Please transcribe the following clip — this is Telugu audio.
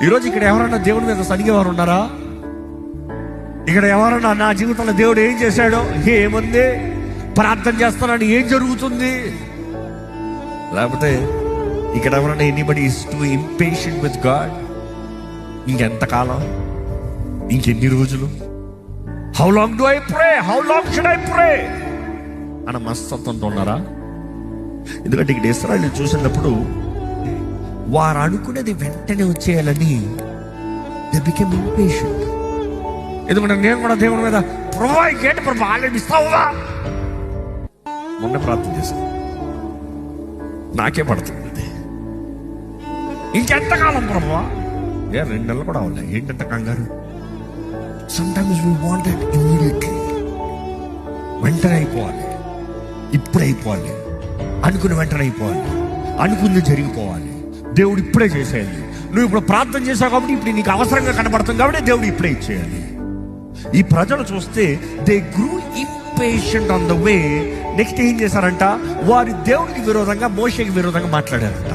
ఈరోజు ఇక్కడ ఎవరన్నా దేవుడి మీద సనిగేవారు ఉన్నారా? ఇక్కడ ఎవరన్నా నా జీవితంలో దేవుడు ఏం చేశాడో, ఏముంది, ప్రార్థన చేస్తున్నాడు, ఏం జరుగుతుంది? లేకపోతే ఇక్కడ ఎవరన్నా anybody is too impatient with God? ఇంకెంతకాలం, ఇంకెన్ని రోజులు, how long do I pray, how long should I pray అన్న మనస్తత్వంతో ఉన్నారా? ఎందుకంటే ఇక్కడ ఇశ్రాయేలు చూసినప్పుడు వారు అనుకునేది వెంటనే వచ్చేయాలని దే బికేమ్ ఇంపేషెంట్. ఎందుకంటే నేను కూడా దేవుని మీద ప్రభా ఏంటి ప్రభా ఆల్రెడీ ఇస్తావుగా, మొన్న ప్రార్థన చేశాను, నాకే పడుతుంది, ఇంకెంతకాలం ప్రభా? 2 నెలలు కూడా అవ్వలే, ఏంటంటే కంగారు. Sometimes we want it immediately, వెంటనే అయిపోవాలి, ఇప్పుడే అయిపోవాలి, అనుకుని వెంటనే అయిపోవాలి, అనుకుంది జరిగిపోవాలి, దేవుడు ఇప్పుడే చేసేయాలి. నువ్వు ఇప్పుడు ప్రార్థన చేశావు కాబట్టి ఇప్పుడు నీకు అవసరంగా కనబడుతుంది కాబట్టి దేవుడు ఇప్పుడే ఇచ్చేయాలి. ఈ ప్రజలు చూస్తే they grew impatient on the way. Next ఏం చేశారంట, వారి దేవుడికి విరోధంగా, మోషేకి విరోధంగా మాట్లాడారంట.